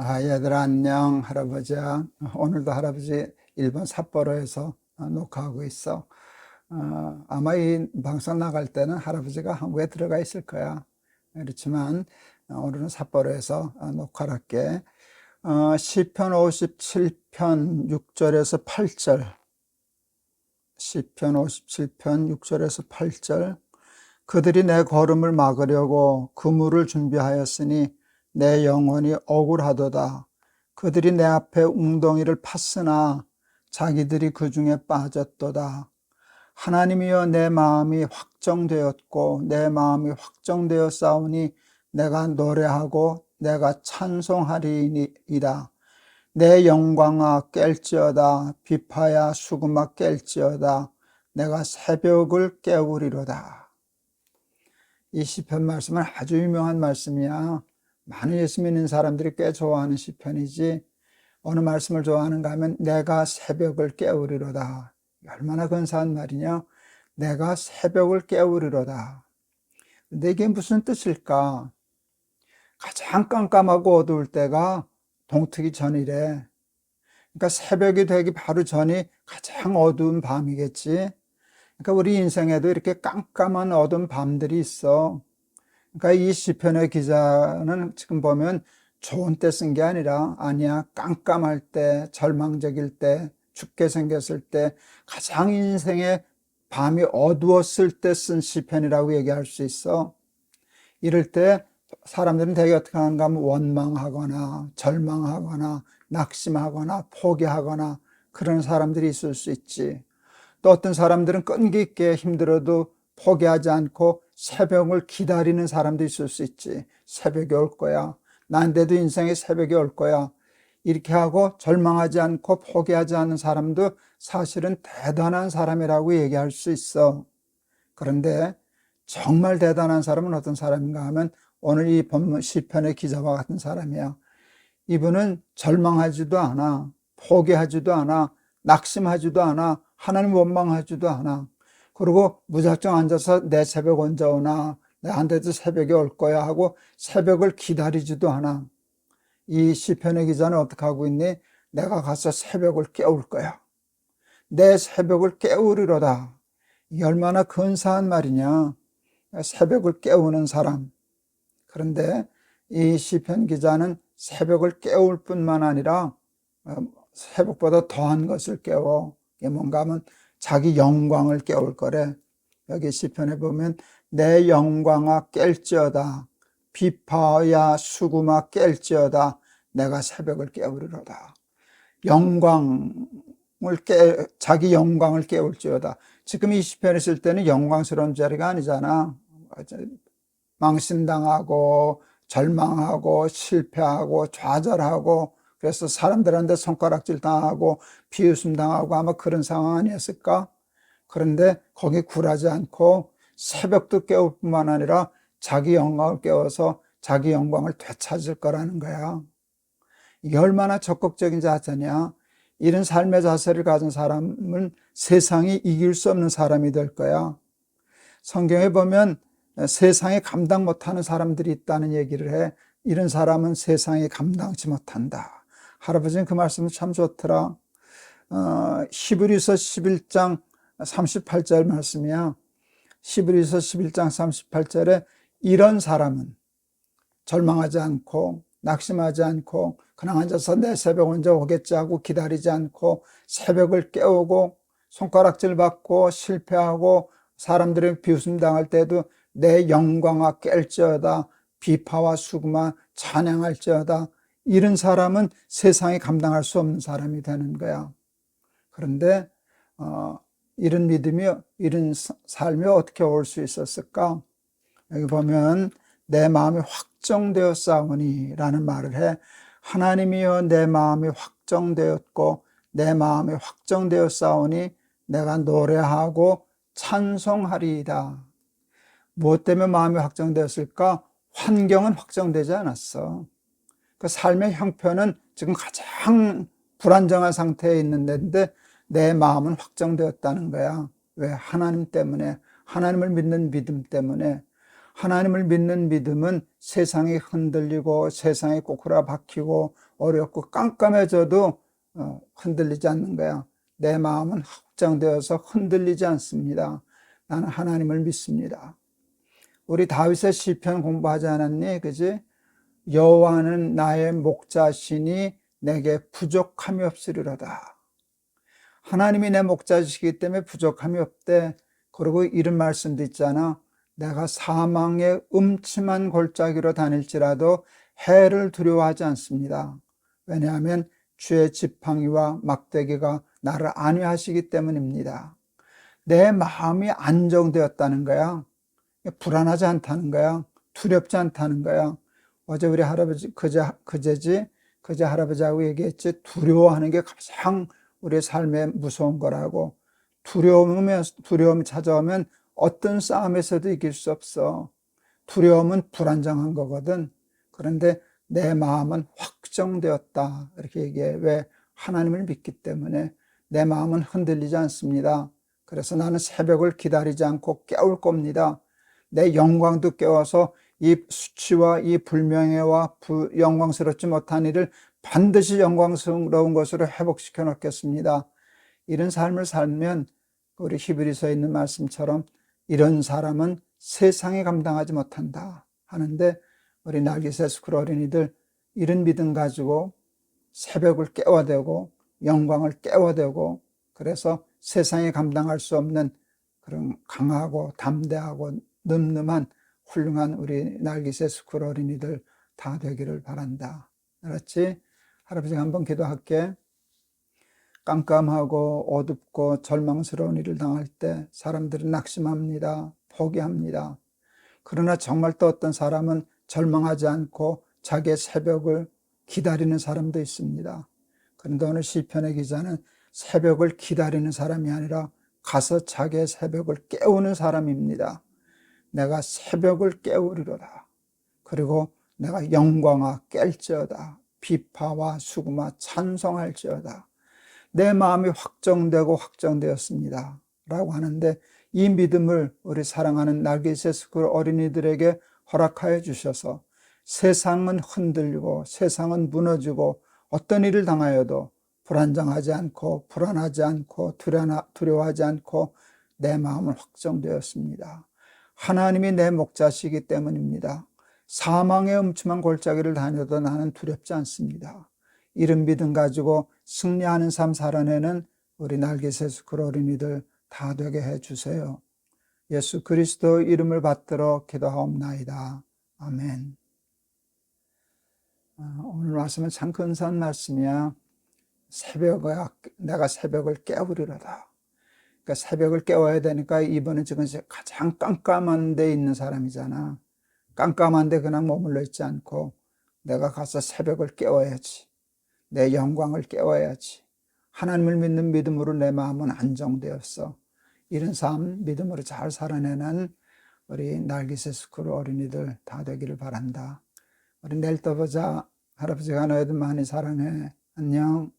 얘들아, 안녕. 할아버지야. 오늘도 할아버지 일본 삿포로에서 녹화하고 있어. 아마 이 방송 나갈 때는 할아버지가 한국에 들어가 있을 거야. 그렇지만 오늘은 삿포로에서 녹화를 할게. 시편 57편 6절에서 8절. 시편 57편 6절에서 8절. 그들이 내 걸음을 막으려고 그물을 준비하였으니 내 영혼이 억울하도다. 그들이 내 앞에 웅덩이를 팠으나 자기들이 그 중에 빠졌도다. 하나님이여, 내 마음이 확정되었고 내 마음이 확정되어 싸우니 내가 노래하고 내가 찬송하리이다. 내 영광아 깰지어다. 비파야 수금아 깰지어다. 내가 새벽을 깨우리로다. 이 시편 말씀은 아주 유명한 말씀이야. 많은 예수 믿는 사람들이 꽤 좋아하는 시편이지. 어느 말씀을 좋아하는가 하면 내가 새벽을 깨우리로다. 얼마나 근사한 말이냐. 내가 새벽을 깨우리로다. 근데 이게 무슨 뜻일까? 가장 깜깜하고 어두울 때가 동트기 전이래. 그러니까 새벽이 되기 바로 전이 가장 어두운 밤이겠지. 그러니까 우리 인생에도 이렇게 깜깜한 어두운 밤들이 있어. 그러니까 이 시편의 기자는 지금 보면 좋은 때 쓴 게 아니야. 깜깜할 때, 절망적일 때, 춥게 생겼을 때, 가장 인생의 밤이 어두웠을 때 쓴 시편이라고 얘기할 수 있어. 이럴 때 사람들은 되게 어떻게 하는가 하면 원망하거나 절망하거나 낙심하거나 포기하거나 그런 사람들이 있을 수 있지. 또 어떤 사람들은 끈기 있게 힘들어도 포기하지 않고 새벽을 기다리는 사람도 있을 수 있지. 새벽이 올 거야. 난데도 인생에 새벽이 올 거야. 이렇게 하고 절망하지 않고 포기하지 않는 사람도 사실은 대단한 사람이라고 얘기할 수 있어. 그런데 정말 대단한 사람은 어떤 사람인가 하면 오늘 이 본문 시편의 기자와 같은 사람이야. 이분은 절망하지도 않아. 포기하지도 않아. 낙심하지도 않아. 하나님 원망하지도 않아. 그리고 무작정 앉아서 내 새벽 언제 오나, 나한테도 새벽이 올 거야 하고 새벽을 기다리지도 않아. 이 시편의 기자는 어떻게 하고 있니? 내가 가서 새벽을 깨울 거야. 내 새벽을 깨우리로다. 이게 얼마나 근사한 말이냐. 새벽을 깨우는 사람. 그런데 이 시편 기자는 새벽을 깨울 뿐만 아니라 새벽보다 더한 것을 깨워. 이게 뭔가 하면 자기 영광을 깨울 거래. 여기 시편에 보면 내 영광아 깰지어다. 비파야 수금아 깰지어다. 내가 새벽을 깨우리로다. 자기 영광을 깨울지어다. 지금 이 시편을 쓸 때는 영광스러운 자리가 아니잖아. 망신당하고 절망하고 실패하고 좌절하고 그래서 사람들한테 손가락질 당하고 비웃음 당하고 아마 그런 상황 아니었을까? 그런데 거기 굴하지 않고 새벽도 깨울 뿐만 아니라 자기 영광을 깨워서 자기 영광을 되찾을 거라는 거야. 이게 얼마나 적극적인 자세냐. 이런 삶의 자세를 가진 사람은 세상이 이길 수 없는 사람이 될 거야. 성경에 보면 세상에 감당 못하는 사람들이 있다는 얘기를 해. 이런 사람은 세상에 감당치 못한다. 할아버지는 그 말씀이 참 좋더라. 히브리서 11장 38절 말씀이야. 히브리서 11장 38절에 이런 사람은 절망하지 않고 낙심하지 않고 그냥 앉아서 내 새벽 언제 오겠지 하고 기다리지 않고 새벽을 깨우고 손가락질 받고 실패하고 사람들의 비웃음 당할 때도 내 영광아 깰지어다. 비파와 수금아 찬양할지어다. 이런 사람은 세상에 감당할 수 없는 사람이 되는 거야. 그런데 이런 믿음이, 이런 삶이 어떻게 올 수 있었을까? 여기 보면 내 마음이 확정되어 싸우니 라는 말을 해. 하나님이여, 내 마음이 확정되었고 내 마음이 확정되어 싸우니 내가 노래하고 찬송하리이다. 무엇 때문에 마음이 확정되었을까? 환경은 확정되지 않았어. 그 삶의 형편은 지금 가장 불안정한 상태에 있는데 내 마음은 확정되었다는 거야. 왜? 하나님 때문에, 하나님을 믿는 믿음 때문에. 하나님을 믿는 믿음은 세상이 흔들리고 세상이 꼬꾸라 박히고 어렵고 깜깜해져도 흔들리지 않는 거야. 내 마음은 확정되어서 흔들리지 않습니다. 나는 하나님을 믿습니다. 우리 다윗의 시편 공부하지 않았니? 그지? 여호와는 나의 목자시니 내게 부족함이 없으리로다. 하나님이 내 목자시기 때문에 부족함이 없대. 그리고 이런 말씀도 있잖아. 내가 사망의 음침한 골짜기로 다닐지라도 해를 두려워하지 않습니다. 왜냐하면 주의 지팡이와 막대기가 나를 안위하시기 때문입니다. 내 마음이 안정되었다는 거야. 불안하지 않다는 거야. 두렵지 않다는 거야. 어제 우리 할아버지, 그제 할아버지하고 얘기했지. 두려워하는 게 가장 우리의 삶에 무서운 거라고. 두려움이 찾아오면 어떤 싸움에서도 이길 수 없어. 두려움은 불안정한 거거든. 그런데 내 마음은 확정되었다. 이렇게 얘기해. 왜? 하나님을 믿기 때문에 내 마음은 흔들리지 않습니다. 그래서 나는 새벽을 기다리지 않고 깨울 겁니다. 내 영광도 깨워서 이 수치와 이 불명예와 영광스럽지 못한 일을 반드시 영광스러운 것으로 회복시켜 놓겠습니다. 이런 삶을 살면 우리 히브리서에 있는 말씀처럼 이런 사람은 세상에 감당하지 못한다 하는데, 우리 날개새 스쿨 어린이들 이런 믿음 가지고 새벽을 깨워대고 영광을 깨워대고, 그래서 세상에 감당할 수 없는 그런 강하고 담대하고 늠름한 훌륭한 우리 날개새 스쿨 어린이들 다 되기를 바란다. 알았지? 할아버지가 한번 기도할게. 깜깜하고 어둡고 절망스러운 일을 당할 때 사람들은 낙심합니다. 포기합니다. 그러나 정말 또 어떤 사람은 절망하지 않고 자기의 새벽을 기다리는 사람도 있습니다. 그런데 오늘 시편의 기자는 새벽을 기다리는 사람이 아니라 가서 자기의 새벽을 깨우는 사람입니다. 내가 새벽을 깨우리로다. 그리고 내가 영광아 깰지어다. 비파와 수금아 찬송할지어다. 내 마음이 확정되고 확정되었습니다 라고 하는데, 이 믿음을 우리 사랑하는 날개새 스쿨 어린이들에게 허락하여 주셔서 세상은 흔들리고 세상은 무너지고 어떤 일을 당하여도 불안정하지 않고 불안하지 않고 두려워하지 않고 내 마음은 확정되었습니다. 하나님이 내 목자시기 때문입니다. 사망의 음침한 골짜기를 다녀도 나는 두렵지 않습니다. 이런 믿음 가지고 승리하는 삶 살아내는 우리 날개새 스쿨 어린이들 다 되게 해주세요. 예수 그리스도 이름을 받들어 기도하옵나이다. 아멘. 오늘 말씀은 참 근사한 말씀이야. 내가 새벽을 깨우리로다. 그러니까 새벽을 깨워야 되니까 이번은 지금 가장 깜깜한 데 있는 사람이잖아. 깜깜한 데 그냥 머물러 있지 않고 내가 가서 새벽을 깨워야지. 내 영광을 깨워야지. 하나님을 믿는 믿음으로 내 마음은 안정되었어. 이런 삶 믿음으로 잘 살아내는 우리 날개새 스쿨 어린이들 다 되기를 바란다. 우리 내일 또 보자. 할아버지가 너희들 많이 사랑해. 안녕.